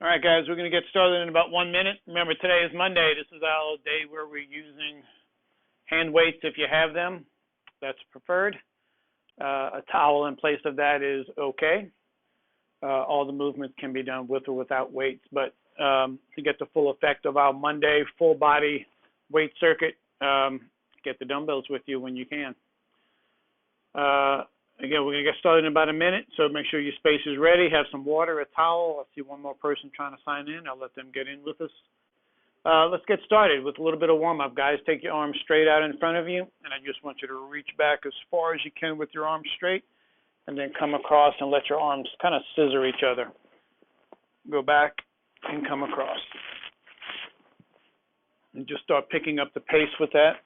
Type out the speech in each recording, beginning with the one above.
All right, guys, we're going to get started in about 1 minute. Remember, today is Monday. This is our day where we're using hand weights if you have them. That's preferred. A towel in place of that is okay. All the movements can be done with or without weights, but to get the full effect of our Monday full body weight circuit, get the dumbbells with you when you can. Again, we're going to get started in about 1 minute, so make sure your space is ready. Have some water, a towel. I see one more person trying to sign in. I'll let them get in with us. Let's get started with a little bit of warm-up. Guys, take your arms straight out in front of you, and I just want you to reach back as far as you can with your arms straight, and then come across and let your arms kind of scissor each other. Go back and come across. And just start picking up the pace with that.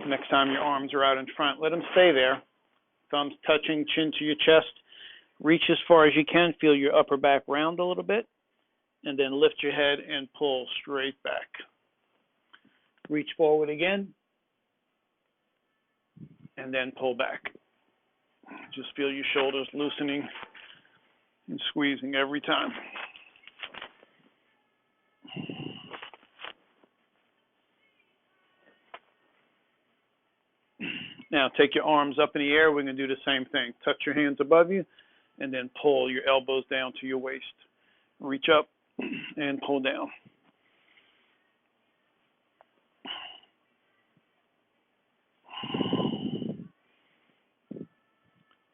Next time your arms are out in front, let them stay there. Thumbs touching, chin to your chest. Reach as far as you can. Feel your upper back round a little bit. And then lift your head and pull straight back. Reach forward again. And then pull back. Just feel your shoulders loosening and squeezing every time. Now take your arms up in the air. We're going to do the same thing. Touch your hands above you and then pull your elbows down to your waist. Reach up and pull down.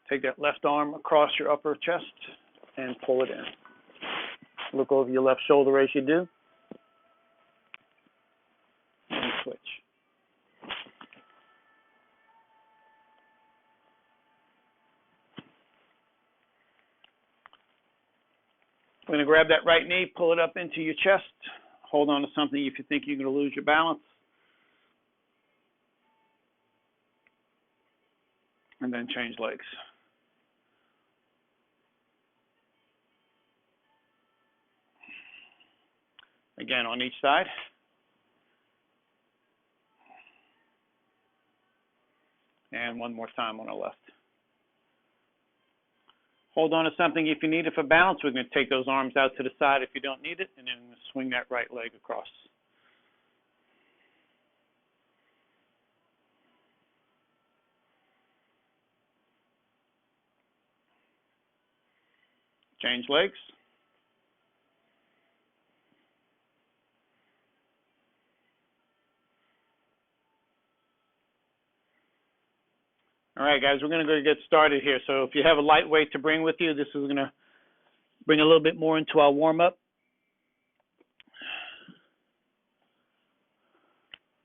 Take that left arm across your upper chest and pull it in. Look over your left shoulder as you do. And switch. We're going to grab that right knee, pull it up into your chest. Hold on to something if you think you're going to lose your balance. And then change legs. Again, on each side. And one more time on the left. Hold on to something if you need it for balance. We're going to take those arms out to the side if you don't need it, and then swing that right leg across. Change legs. All right, guys, we're going to go get started here. So if you have a light weight to bring with you, this is going to bring a little bit more into our warm-up.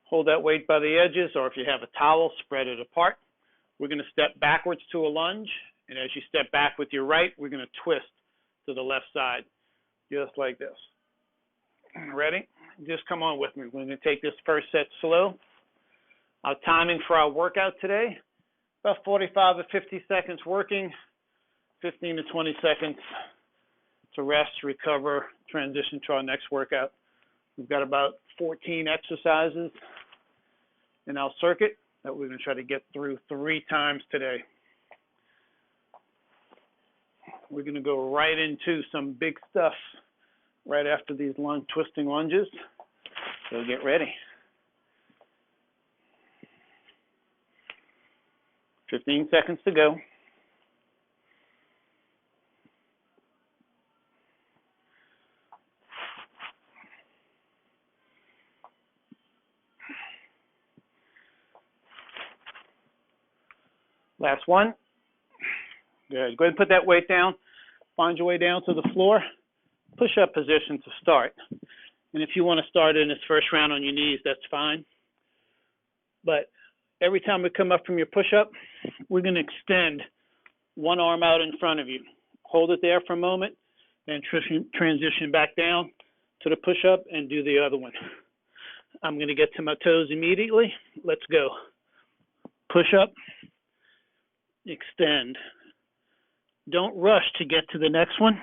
Hold that weight by the edges, or if you have a towel, spread it apart. We're going to step backwards to a lunge, and as you step back with your right, we're going to twist to the left side, just like this. Ready? Just come on with me. We're going to take this first set slow. Our timing for our workout today, about 45 to 50 seconds working, 15 to 20 seconds to rest, recover, transition to our next workout. We've got about 14 exercises in our circuit that we're going to try to get through 3 times today. We're going to go right into some big stuff right after these twisting lunges. So get ready. 15 seconds to go. Last one. Good. Go ahead and put that weight down. Find your way down to the floor. Push-up position to start. And if you want to start in this first round on your knees, that's fine. But every time we come up from your push-up, we're going to extend one arm out in front of you. Hold it there for a moment, then transition back down to the push-up and do the other one. I'm going to get to my toes immediately. Let's go. Push-up, extend. Don't rush to get to the next one,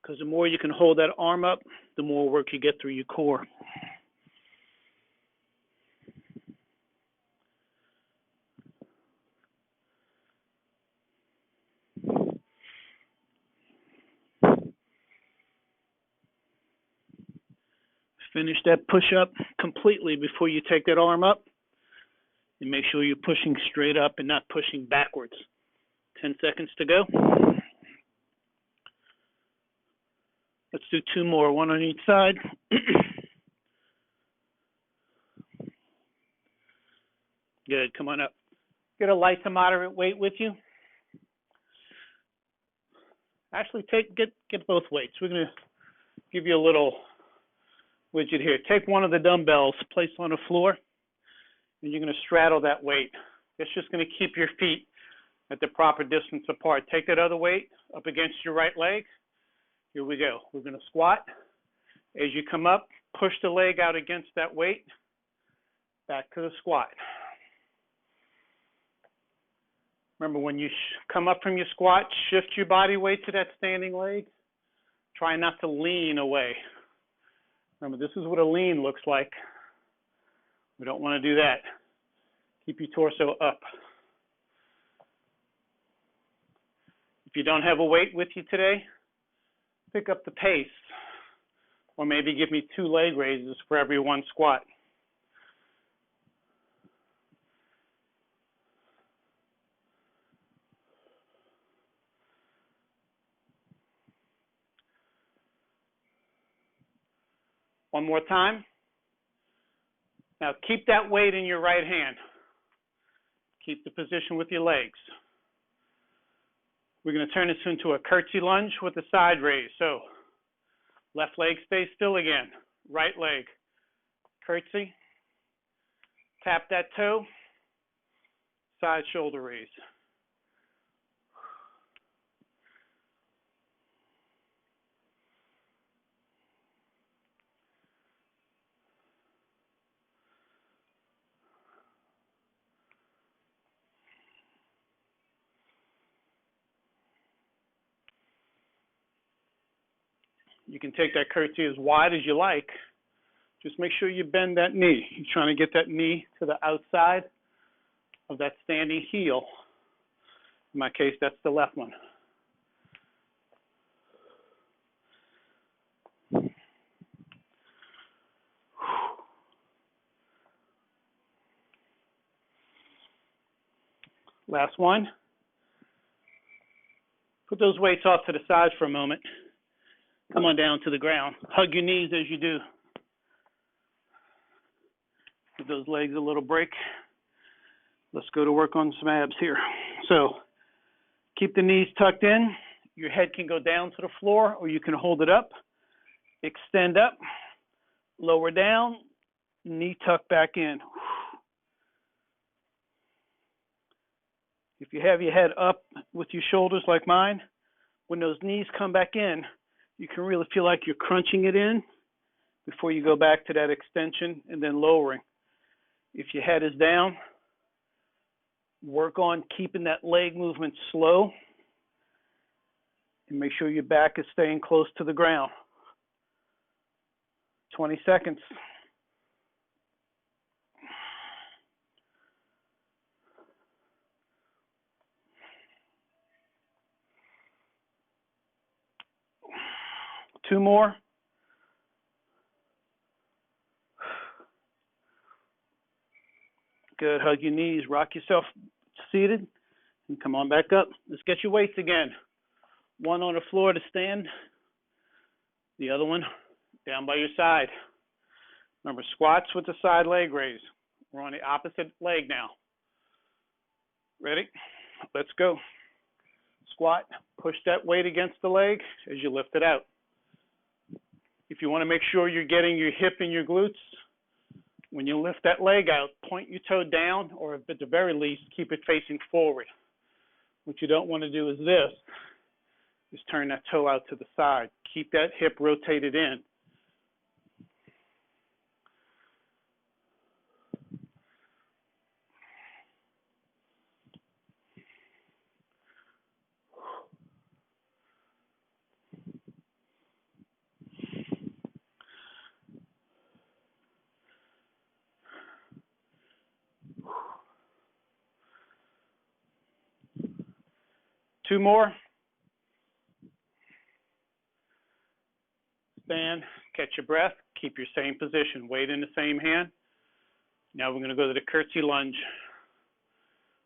because the more you can hold that arm up, the more work you get through your core. Finish that push-up completely before you take that arm up. And make sure you're pushing straight up and not pushing backwards. 10 seconds to go. Let's do 2 more, one on each side. Good, come on up. Get a light to moderate weight with you. Actually, get both weights. We're going to give you a little widget here. Take one of the dumbbells, place on the floor, and you're going to straddle that weight. It's just going to keep your feet at the proper distance apart. Take that other weight up against your right leg. Here we go. We're going to squat. As you come up, push the leg out against that weight. Back to the squat. Remember, when you come up from your squat, shift your body weight to that standing leg. Try not to lean away. Remember, this is what a lean looks like. We don't want to do that. Keep your torso up. If you don't have a weight with you today, pick up the pace. Or maybe give me 2 leg raises for every 1 squat. One more time. Now keep that weight in your right hand. Keep the position with your legs. We're going to turn this into a curtsy lunge with a side raise. So left leg stays still again. Right leg. Curtsy. Tap that toe. Side shoulder raise. You can take that curtsy as wide as you like. Just make sure you bend that knee. You're trying to get that knee to the outside of that standing heel. In my case, that's the left one. Last one. Put those weights off to the side for a moment. Come on down to the ground. Hug your knees as you do. Give those legs a little break. Let's go to work on some abs here. So keep the knees tucked in. Your head can go down to the floor, or you can hold it up. Extend up. Lower down. Knee tuck back in. If you have your head up with your shoulders like mine, when those knees come back in, you can really feel like you're crunching it in before you go back to that extension and then lowering. If your head is down, work on keeping that leg movement slow and make sure your back is staying close to the ground. 20 seconds. Two more. Good. Hug your knees. Rock yourself seated. And come on back up. Let's get your weights again. One on the floor to stand. The other one down by your side. Remember, squats with the side leg raise. We're on the opposite leg now. Ready? Let's go. Squat. Push that weight against the leg as you lift it out. If you want to make sure you're getting your hip and your glutes, when you lift that leg out, point your toe down, or at the very least, keep it facing forward. What you don't want to do is this. Just turn that toe out to the side. Keep that hip rotated in. Two more. Stand, catch your breath, Keep your same position, weight in the same hand. Now we're going to go to the curtsy lunge.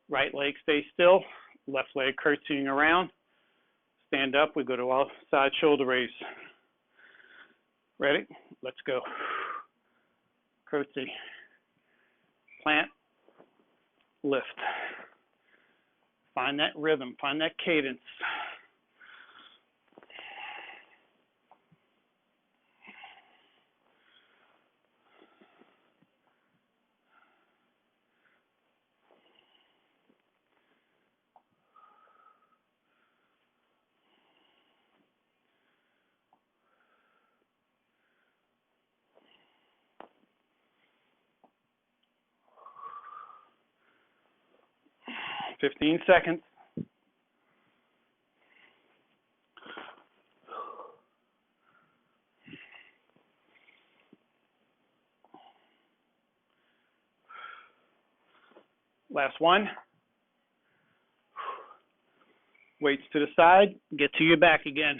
Right leg stays still, left leg curtsying around. Stand up, we go to our side shoulder raise. Ready? Let's go. Curtsy. Plant. Lift. Find that rhythm, find that cadence. Fifteen seconds. Last one. Weights to the side, get to your back again.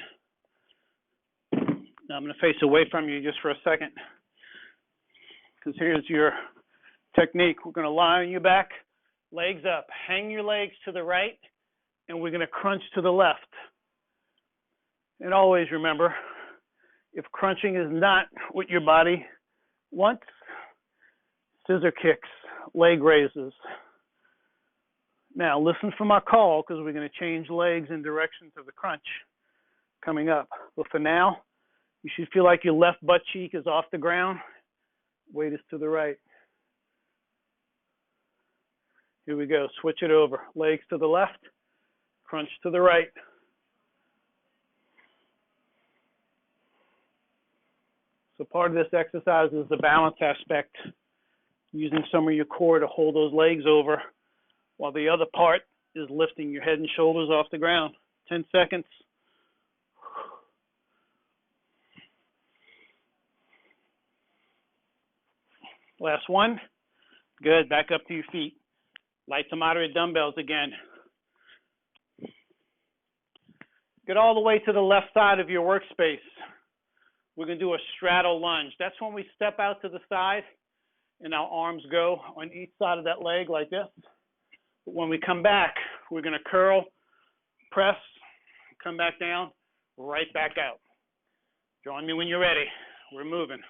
Now I'm going to face away from you just for a second, because here's your technique. We're going to lie on your back, legs up, hang your legs to the right, and we're going to crunch to the left. And always remember, if crunching is not what your body wants, scissor kicks, leg raises. Now listen for my call, because we're going to change legs in directions of the crunch coming up. But for now, you should feel like your left butt cheek is off the ground. Weight is to the right. Here we go. Switch it over. Legs to the left, crunch to the right. So part of this exercise is the balance aspect, using some of your core to hold those legs over, while the other part is lifting your head and shoulders off the ground. 10 seconds. Last one. Good. Back up to your feet. Light to moderate dumbbells again. Get all the way to the left side of your workspace. We're going to do a straddle lunge. That's when we step out to the side and our arms go on each side of that leg like this. But when we come back, we're going to curl, press, come back down, right back out. Join me when you're ready. We're moving.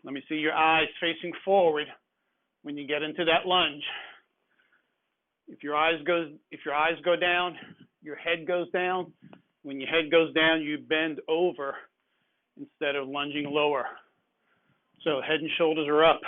Let me see your eyes facing forward when you get into that lunge. If your eyes go down, your head goes down. When your head goes down, you bend over instead of lunging lower. So head and shoulders are up.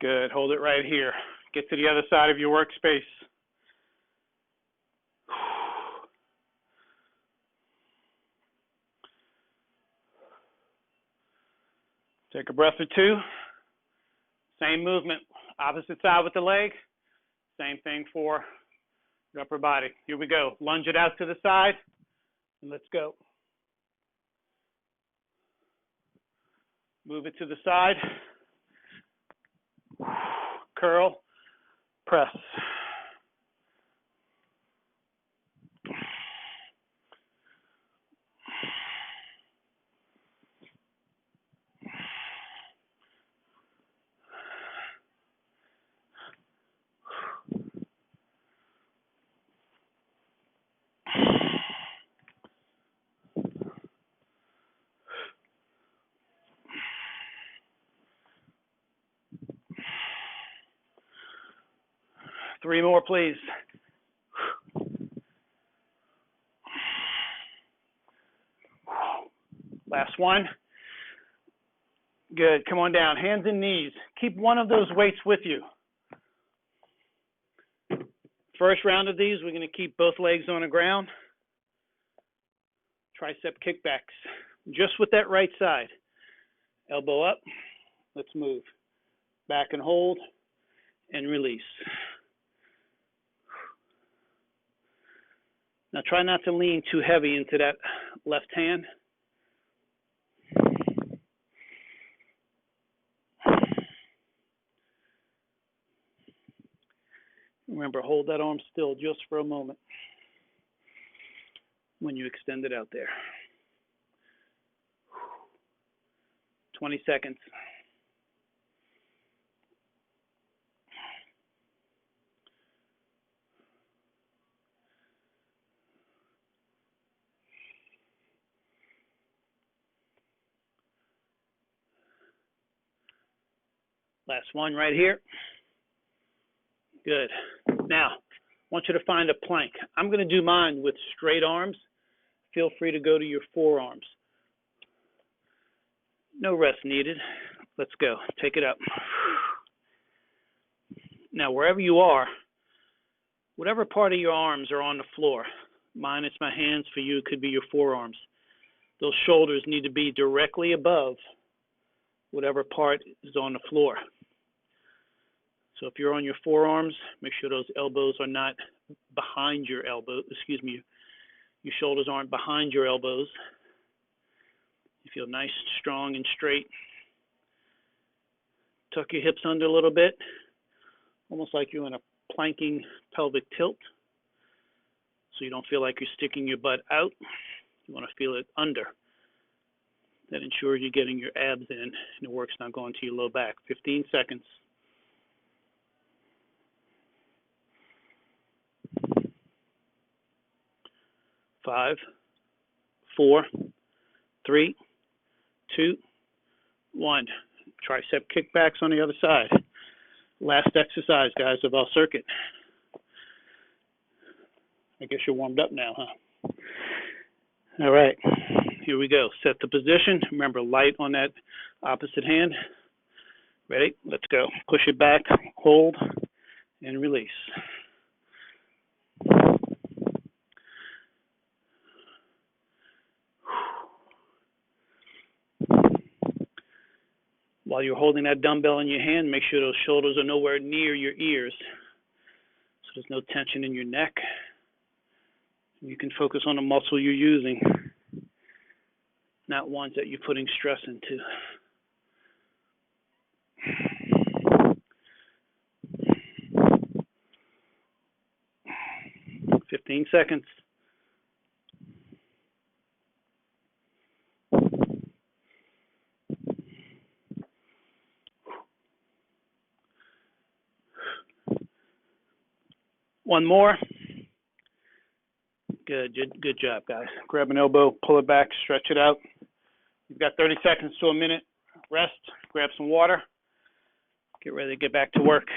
Good. Hold it right here. Get to the other side of your workspace. Take a breath or two. Same movement. Opposite side with the leg. Same thing for your upper body. Here we go. Lunge it out to the side. And let's go. Move it to the side. Curl, press. Three more, please. Last one. Good. Come on down. Hands and knees. Keep one of those weights with you. First round of these, we're going to keep both legs on the ground. Tricep kickbacks. Just with that right side. Elbow up. Let's move. Back and hold and release. Now try not to lean too heavy into that left hand. Remember, hold that arm still just for a moment when you extend it out there. 20 seconds. Last one right here. Good. Now, I want you to find a plank. I'm going to do mine with straight arms. Feel free to go to your forearms. No rest needed. Let's go. Take it up. Now, wherever you are, whatever part of your arms are on the floor, mine it's my hands, for you it could be your forearms. Those shoulders need to be directly above whatever part is on the floor. So if you're on your forearms, make sure those elbows are not behind your elbows. Your shoulders aren't behind your elbows. You feel nice, strong, and straight. Tuck your hips under a little bit, almost like you're in a planking pelvic tilt. So you don't feel like you're sticking your butt out. You want to feel it under. That ensures you're getting your abs in and the work's not going to your low back. 15 seconds. 5, 4, 3, 2, 1. Tricep kickbacks on the other side. Last exercise, guys, of our circuit. I guess you're warmed up now, huh? All right, here we go. Set the position. Remember, light on that opposite hand. Ready? Let's go. Push it back, hold, and release. While you're holding that dumbbell in your hand, make sure those shoulders are nowhere near your ears, so there's no tension in your neck. You can focus on the muscle you're using, not ones that you're putting stress into. 15 seconds. One more. Good job, guys. Grab an elbow, pull it back, stretch it out. You've got 30 seconds to a minute. Rest, grab some water. Get ready to get back to work.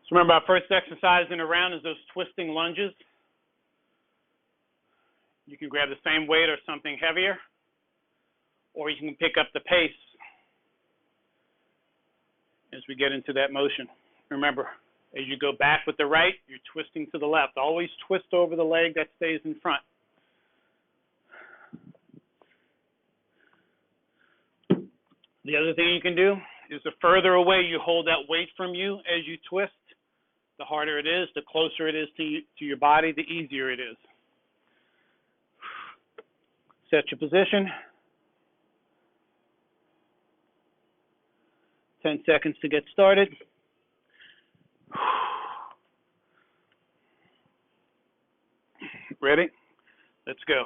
So remember, our first exercise in a round is those twisting lunges. You can grab the same weight or something heavier, or you can pick up the pace as we get into that motion. Remember, as you go back with the right, you're twisting to the left. Always twist over the leg that stays in front. The other thing you can do is the further away you hold that weight from you as you twist, the harder it is, the closer it is to your body, the easier it is. Set your position. 10 seconds to get started. Ready? Let's go.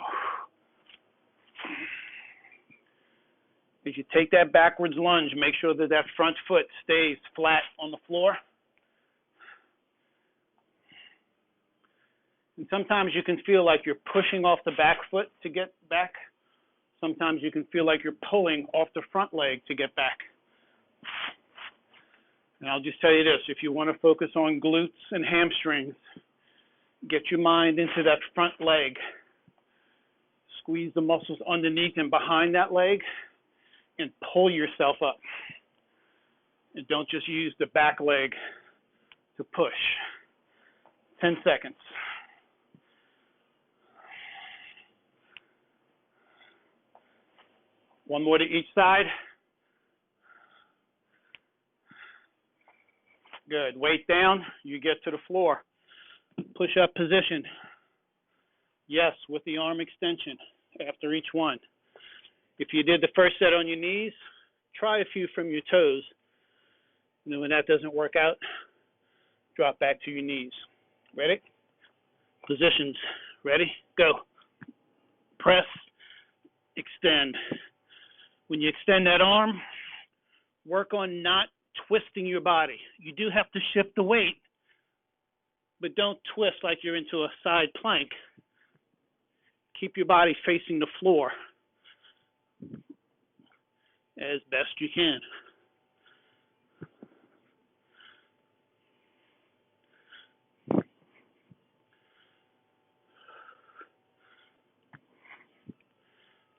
As you take that backwards lunge, make sure that that front foot stays flat on the floor. And sometimes you can feel like you're pushing off the back foot to get back. Sometimes you can feel like you're pulling off the front leg to get back. And I'll just tell you this, if you want to focus on glutes and hamstrings, get your mind into that front leg. Squeeze the muscles underneath and behind that leg and pull yourself up. And don't just use the back leg to push. 10 seconds. One more to each side. Good. Weight down. You get to the floor. Push-up position. Yes, with the arm extension after each one. If you did the first set on your knees, try a few from your toes. And then when that doesn't work out, drop back to your knees. Ready? Positions. Ready? Go. Press. Extend. When you extend that arm, work on not twisting your body. You do have to shift the weight, but don't twist like you're into a side plank. Keep your body facing the floor as best you can.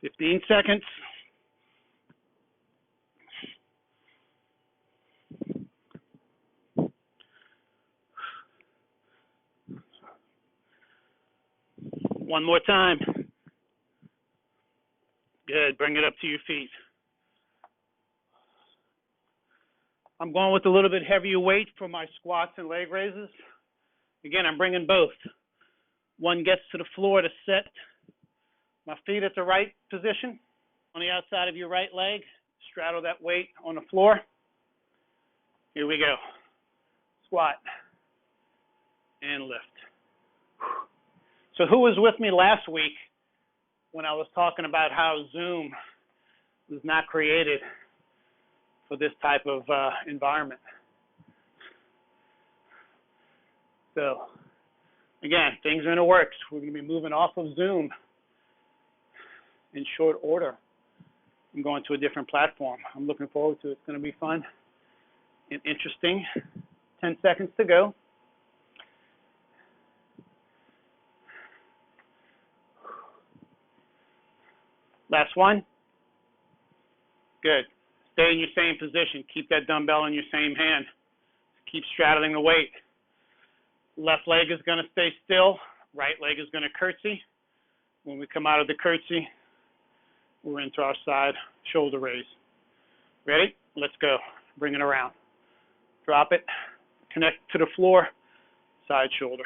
"15 seconds. One more time. Good. Bring it up to your feet. I'm going with a little bit heavier weight for my squats and leg raises. Again, I'm bringing both. One gets to the floor to set my feet at the right position on the outside of your right leg. Straddle that weight on the floor. Here we go. Squat and lift. So who was with me last week when I was talking about how Zoom was not created for this type of environment? So again, things are in the works. We're going to be moving off of Zoom in short order and going to a different platform. I'm looking forward to it. It's going to be fun and interesting. 10 seconds to go. Last one. Good. Stay in your same position. Keep that dumbbell in your same hand. Keep straddling the weight. Left leg is going to stay still. Right leg is going to curtsy. When we come out of the curtsy, we're into our side shoulder raise. Ready? Let's go. Bring it around. Drop it. Connect to the floor. Side shoulder.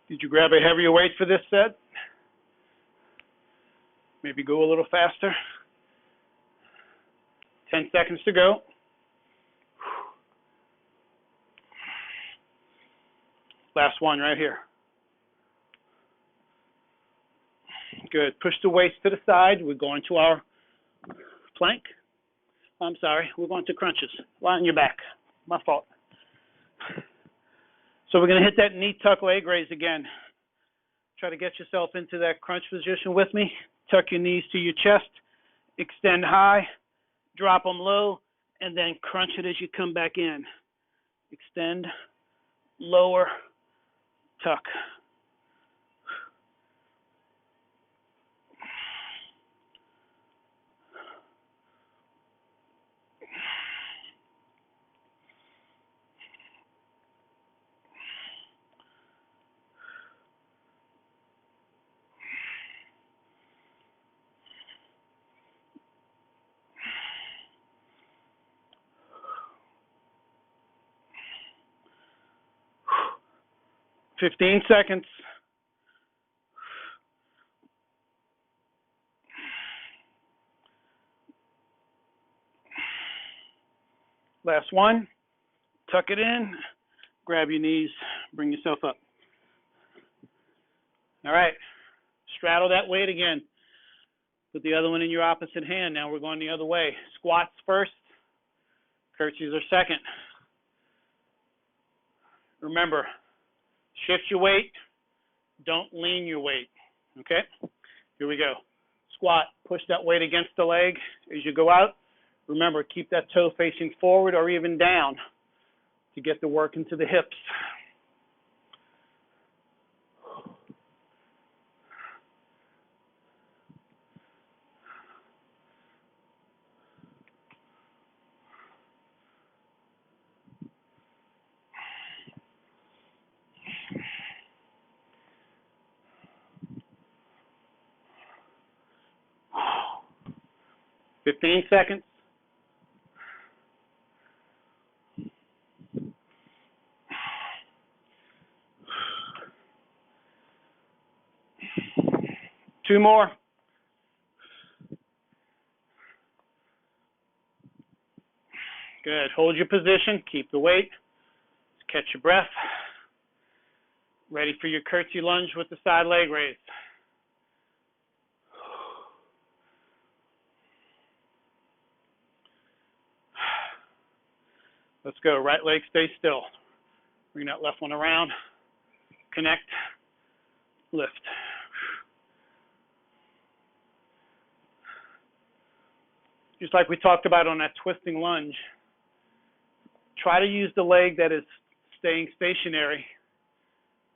Did you grab a heavier weight for this set? Maybe go a little faster. 10 seconds to go. Last one right here. Good. Push the weights to the side. We're going to our plank. I'm sorry. We're going to crunches. Lie on your back. My fault. So we're going to hit that knee tuck leg raise again. Try to get yourself into that crunch position with me. Tuck your knees to your chest. Extend high. Drop them low. And then crunch it as you come back in. Extend. Lower. Tuck. "15 seconds. Last one. Tuck it in. Grab your knees. Bring yourself up. All right. Straddle that weight again. Put the other one in your opposite hand. Now we're going the other way. Squats first. Curtsies are second. Remember, shift your weight. Don't lean your weight. Okay? Here we go. Squat. Push that weight against the leg as you go out. Remember, keep that toe facing forward or even down to get the work into the hips. Fifteen seconds. Two more. Good. Hold your position. Keep the weight. Catch your breath. Ready for your curtsy lunge with the side leg raise. Let's go. Right leg stay still. Bring that left one around. Connect. Lift. Just like we talked about on that twisting lunge, try to use the leg that is staying stationary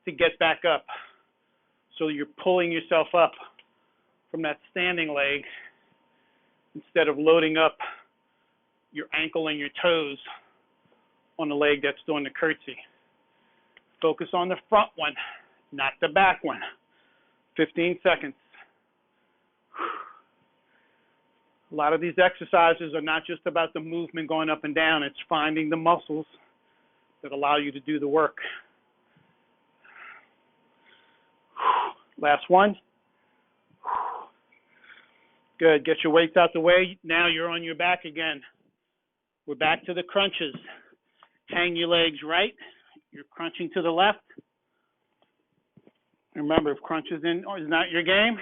to get back up. So you're pulling yourself up from that standing leg instead of loading up your ankle and your toes on the leg that's doing the curtsy. Focus on the front one, not the back one. 15 seconds. A lot of these exercises are not just about the movement going up and down. It's finding the muscles that allow you to do the work. Last one. Good. Get your weights out the way. Now you're on your back again. We're back to the crunches. Hang your legs right. You're crunching to the left. Remember, if crunch is not your game,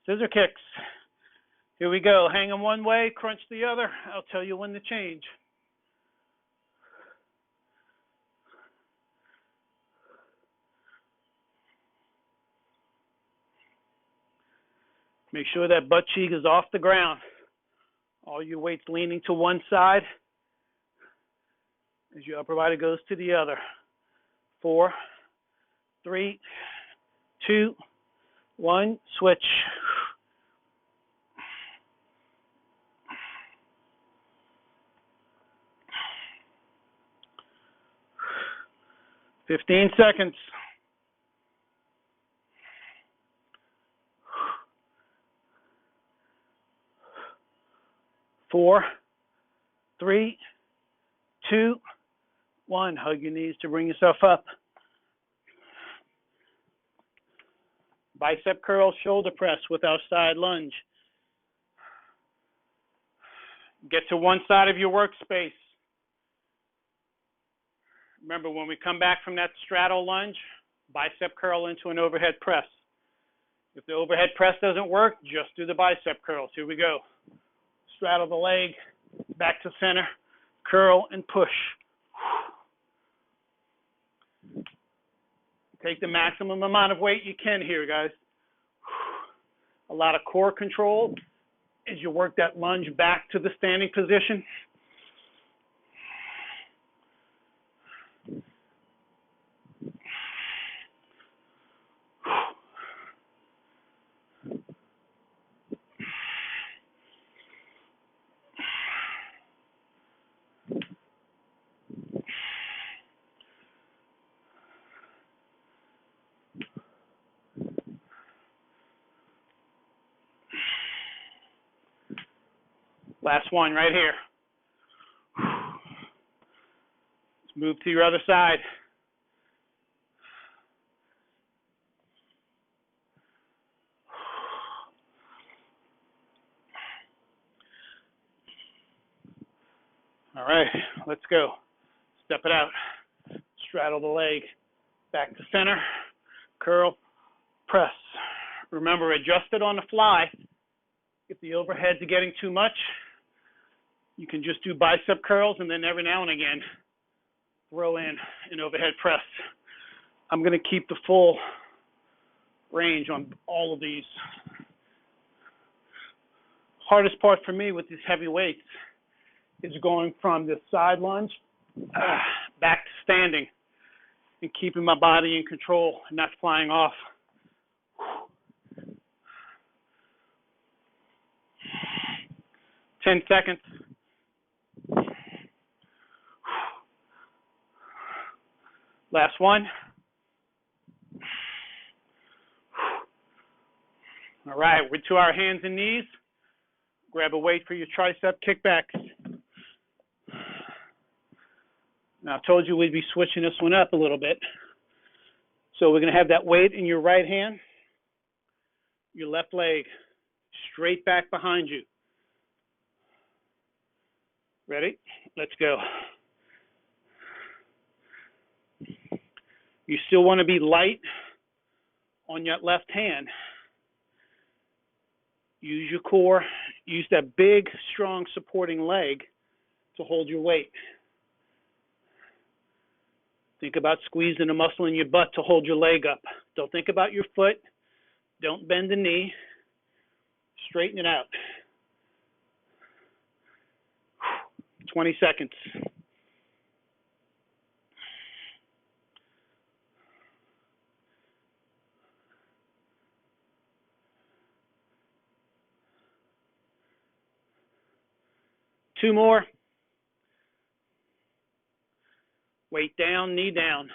scissor kicks. Here we go. Hang them one way, crunch the other. I'll tell you when to change. Make sure that butt cheek is off the ground. All your weight's leaning to one side as your upper body goes to the other. 4, 3, 2, 1, switch. Fifteen seconds. 4, 3, 2, 1. Hug your knees to bring yourself up. Bicep curl, shoulder press with our side lunge. Get to one side of your workspace. Remember, when we come back from that straddle lunge, bicep curl into an overhead press. If the overhead press doesn't work, just do the bicep curls. Here we go. Straddle the leg, back to center, curl and push. Take the maximum amount of weight you can here, guys. A lot of core control as you work that lunge back to the standing position. Last one right here. Let's move to your other side. All right, let's go. Step it out. Straddle the leg. Back to center. Curl. Press. Remember, adjust it on the fly. If the overheads are getting too much, you can just do bicep curls and then every now and again throw in an overhead press. I'm going to keep the full range on all of these. Hardest part for me with these heavy weights is going from this side lunge back to standing and keeping my body in control and not flying off. 10 seconds. Last one. All right, we're to our hands and knees. Grab a weight for your tricep kickbacks. Now, I told you we'd be switching this one up a little bit. So we're going to have that weight in your right hand, your left leg straight back behind you. Ready? Let's go. You still want to be light on your left hand. Use your core. Use that big, strong supporting leg to hold your weight. Think about squeezing a muscle in your butt to hold your leg up. Don't think about your foot. Don't bend the knee. Straighten it out. 20 seconds. Two more. Weight down, knee down.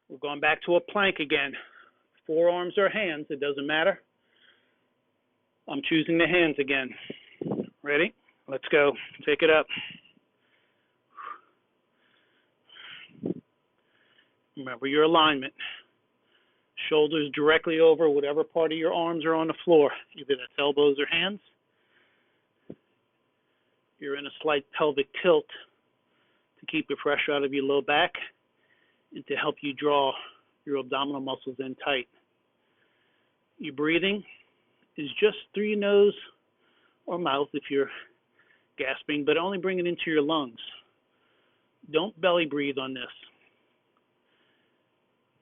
We're going back to a plank again. Forearms or hands, it doesn't matter. I'm choosing the hands again. Ready? Let's go. Take it up. Remember your alignment. Shoulders directly over whatever part of your arms are on the floor. Either that's elbows or hands. You're in a slight pelvic tilt to keep the pressure out of your low back and to help you draw your abdominal muscles in tight. Your breathing is just through your nose or mouth if you're gasping, but only bring it into your lungs. Don't belly breathe on this.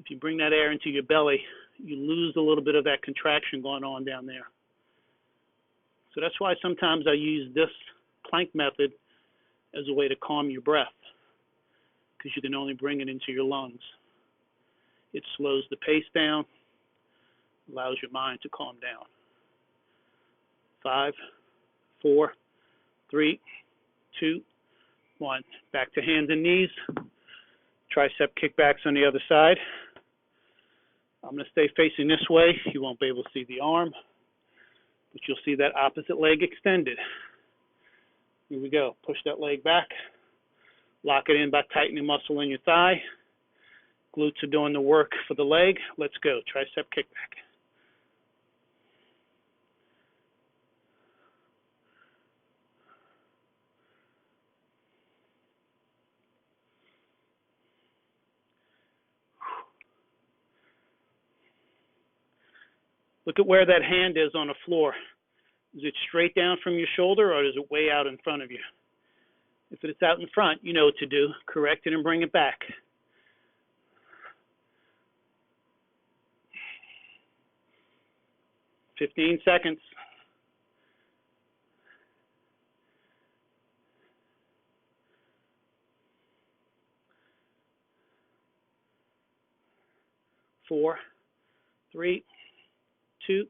If you bring that air into your belly, you lose a little bit of that contraction going on down there. So that's why sometimes I use this plank method as a way to calm your breath, because you can only bring it into your lungs. It slows the pace down, allows your mind to calm down. 5, 4, 3, 2, 1. Back to hands and knees. Tricep kickbacks on the other side. I'm going to stay facing this way. You won't be able to see the arm, but you'll see that opposite leg extended. Here we go. Push that leg back. Lock it in by tightening muscle in your thigh. Glutes are doing the work for the leg. Let's go. Tricep kickback. Look at where that hand is on the floor. Is it straight down from your shoulder or is it way out in front of you? If it's out in front, you know what to do. Correct it and bring it back. "15 seconds. Four, 3, 2,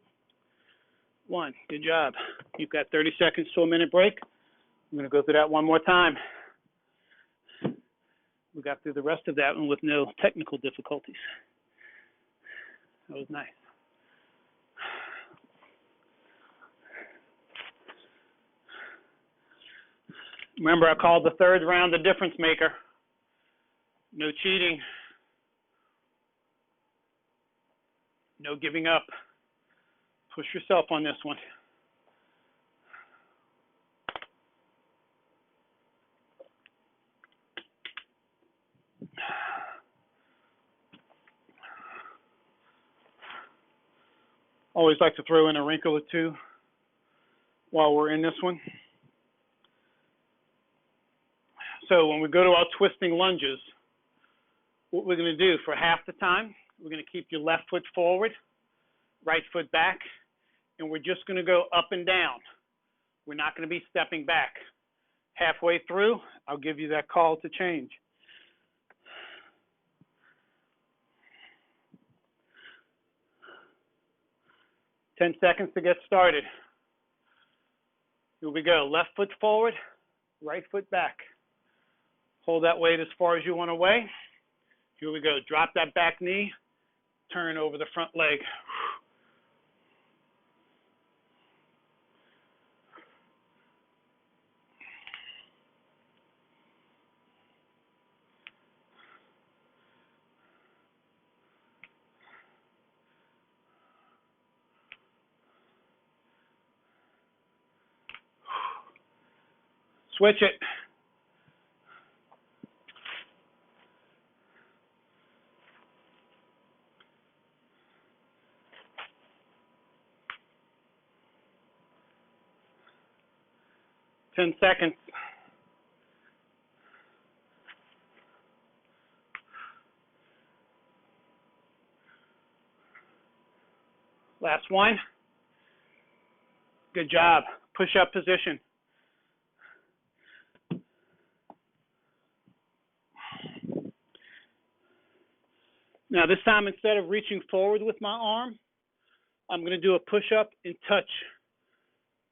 1. Good job. You've got 30 seconds to a minute break. I'm going to go through that one more time. We got through the rest of that one with no technical difficulties. That was nice. Remember, I called the third round the difference maker. No cheating. No giving up. Push yourself on this one. Always like to throw in a wrinkle or two while we're in this one. So when we go to our twisting lunges, what we're going to do for half the time, we're going to keep your left foot forward, right foot back, and we're just going to go up and down. We're not going to be stepping back. Halfway through, I'll give you that call to change. Ten seconds to get started. Here we go. Left foot forward, right foot back. Hold that weight as far as you want to weigh. Here we go. Drop that back knee. Turn over the front leg. Switch it. Ten seconds. Last one. Good job. Push-up position. Now this time, instead of reaching forward with my arm, I'm going to do a push-up and touch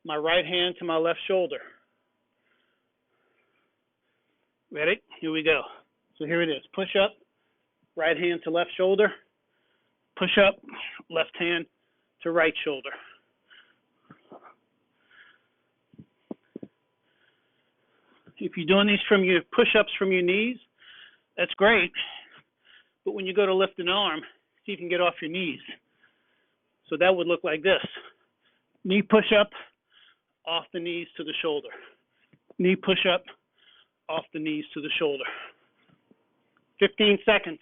my right hand to my left shoulder. Ready? Here we go. So here it is. Push up, right hand to left shoulder. Push up, left hand to right shoulder. If you're doing these from your push-ups from your knees, that's great. But when you go to lift an arm, see if you can get off your knees. So that would look like this. Knee push-up, off the knees to the shoulder. Knee push-up, off the knees to the shoulder. 15 seconds.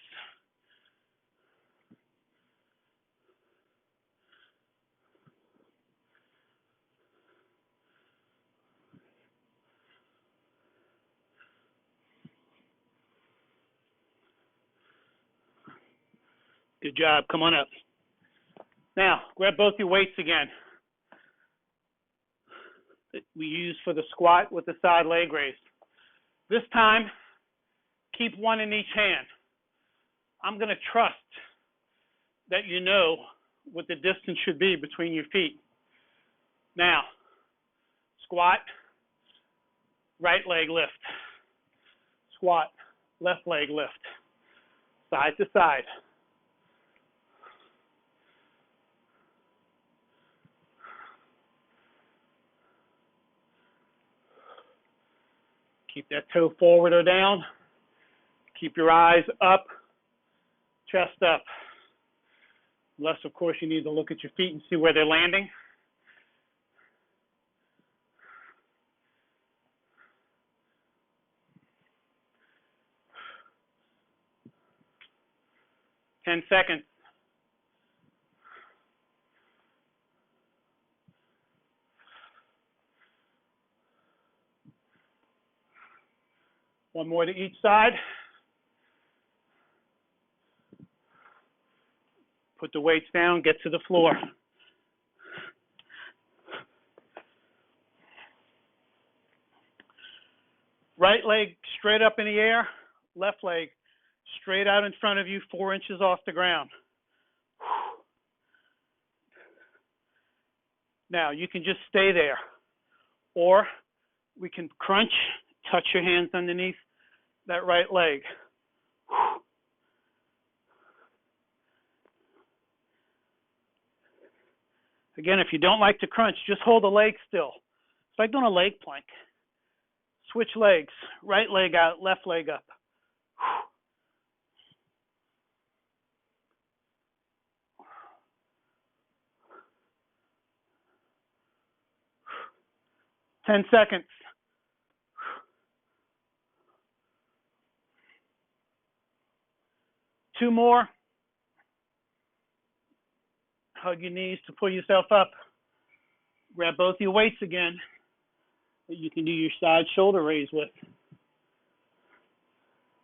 Good job. Come on up. Now, grab both your weights again that we use for the squat with the side leg raise. This time, keep one in each hand. I'm going to trust that you know what the distance should be between your feet. Now, squat, right leg lift. Squat, left leg lift. Side to side. Keep that toe forward or down. Keep your eyes up, chest up. Unless, of course, you need to look at your feet and see where they're landing. Ten seconds. One more to each side. Put the weights down, get to the floor. Right leg straight up in the air, left leg straight out in front of you, 4 inches off the ground. Now, you can just stay there, or we can crunch, touch your hands underneath that right leg. Again, if you don't like to crunch, just hold the leg still. It's like doing a leg plank. Switch legs, right leg out, left leg up. 10 seconds. Two more. Hug your knees to pull yourself up. Grab both your weights again that you can do your side shoulder raise with.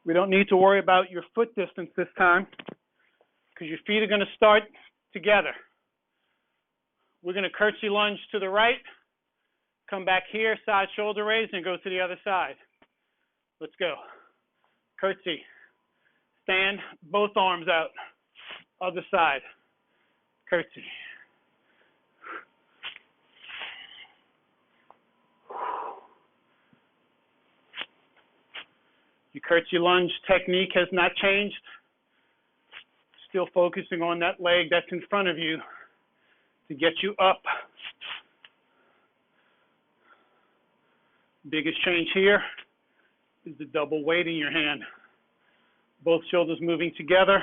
We don't need to worry about your foot distance this time because your feet are going to start together. We're going to curtsy lunge to the right, come back here, side shoulder raise, and go to the other side. Let's go. Curtsy. Stand, both arms out. Other side. Curtsy. Your curtsy lunge technique has not changed. Still focusing on that leg that's in front of you to get you up. Biggest change here is the double weight in your hand. Both shoulders moving together.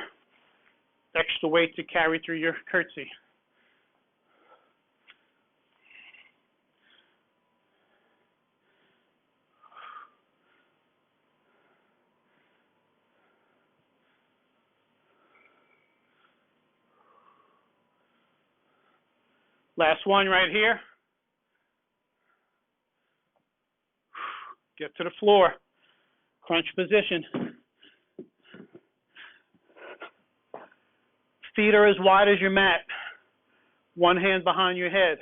Extra weight to carry through your curtsy. Last one right here. Get to the floor. Crunch position. Feet are as wide as your mat. One hand behind your head.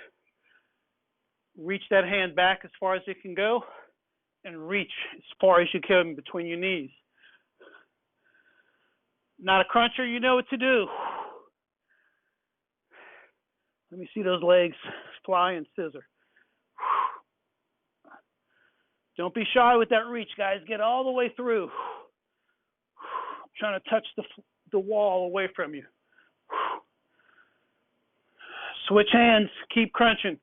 Reach that hand back as far as it can go and reach as far as you can between your knees. Not a cruncher, you know what to do. Let me see those legs fly and scissor. Don't be shy with that reach, guys. Get all the way through. Trying to touch the wall away from you. Switch hands. Keep crunching.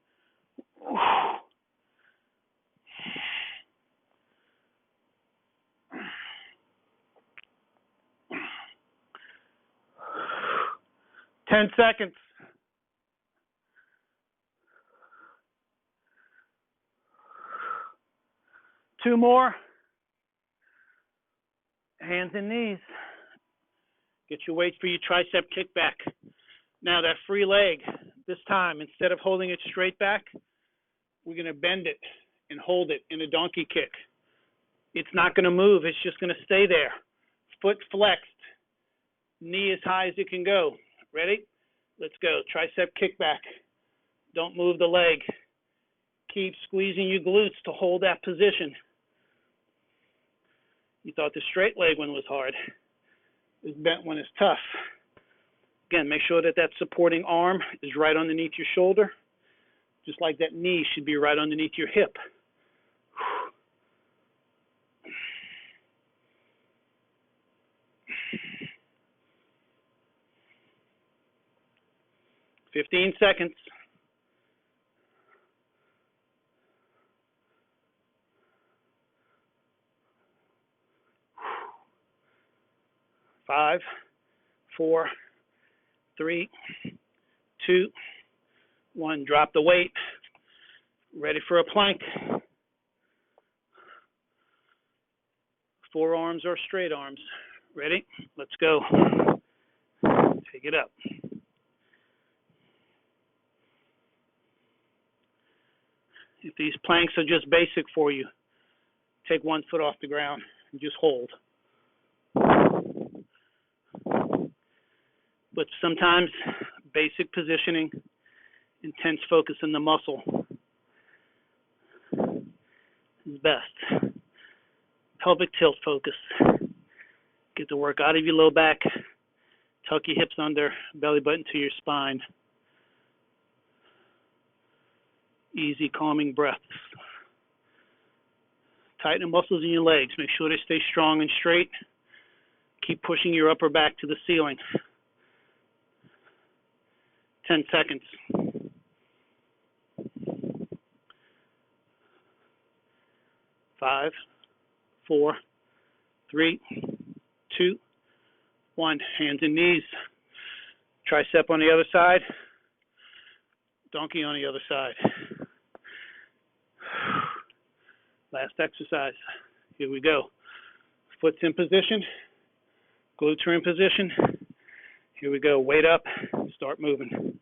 10 seconds. Two more. Hands and knees. Get your weight for your tricep kickback. Now that free leg, this time, instead of holding it straight back, we're going to bend it and hold it in a donkey kick. It's not going to move. It's just going to stay there. Foot flexed. Knee as high as it can go. Ready? Let's go. Tricep kickback. Don't move the leg. Keep squeezing your glutes to hold that position. You thought the straight leg one was hard. This bent one is tough. Again, make sure that that supporting arm is right underneath your shoulder, just like that knee should be right underneath your hip. 15 seconds. Five, 4, 3, 2, 1. Drop the weight. Ready for a plank. Forearms or straight arms. Ready? Let's go. Take it up. If these planks are just basic for you, take one foot off the ground and just hold. But sometimes basic positioning, intense focus in the muscle is best. Pelvic tilt focus. Get the work out of your low back. Tuck your hips under, belly button to your spine. Easy, calming breaths. Tighten the muscles in your legs. Make sure they stay strong and straight. Keep pushing your upper back to the ceiling. 10 seconds. 5, 4, 3, 2, 1. Hands and knees. Tricep on the other side. Donkey on the other side. Last exercise. Here we go. Foot's in position. Glutes are in position. Here we go. Weight up. Start moving.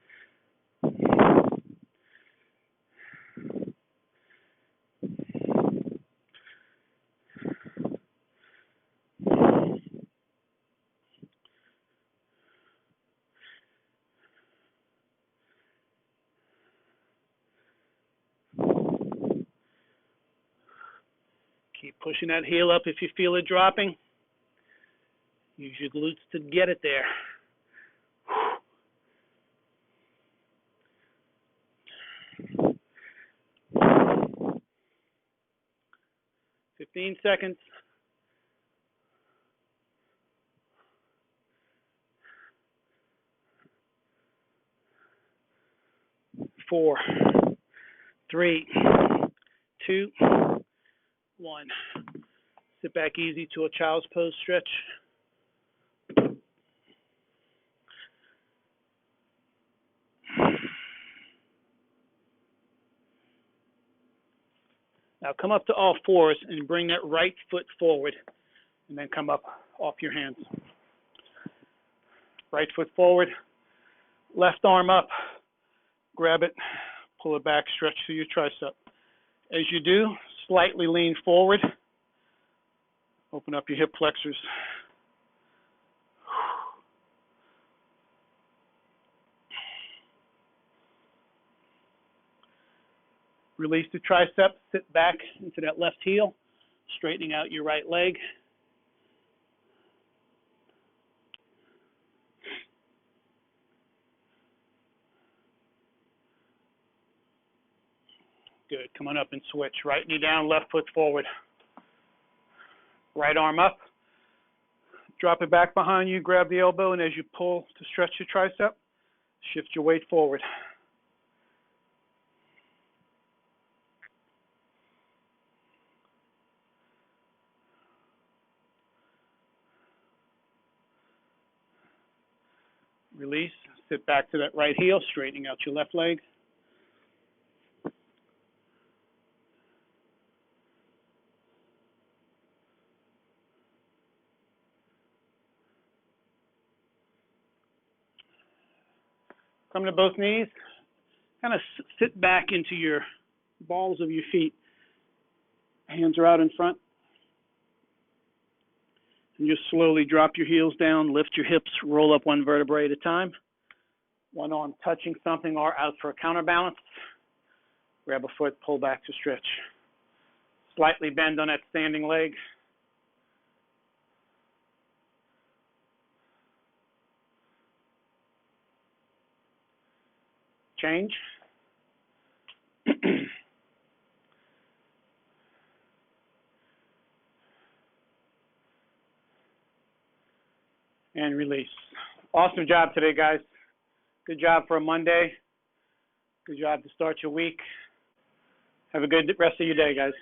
Keep pushing that heel up if you feel it dropping. Use your glutes to get it there. 15 seconds. 4, 3, 2, 1. Sit back easy to a child's pose stretch. Now come up to all fours and bring that right foot forward, and then come up off your hands. Right foot forward, left arm up, grab it, pull it back, stretch through your tricep. As you do, slightly lean forward, open up your hip flexors. Release the tricep, sit back into that left heel, straightening out your right leg. Good, come on up and switch. Right knee down, left foot forward. Right arm up. Drop it back behind you, grab the elbow, and as you pull to stretch your tricep, shift your weight forward. Release, sit back to that right heel, straightening out your left leg. Come to both knees, kind of sit back into your balls of your feet. Hands are out in front. And just slowly drop your heels down, lift your hips, roll up one vertebrae at a time. One arm touching something or out for a counterbalance. Grab a foot, pull back to stretch. Slightly bend on that standing leg. Change. And release. Awesome job today, guys. Good job for a Monday. Good job to start your week. Have a good rest of your day, guys.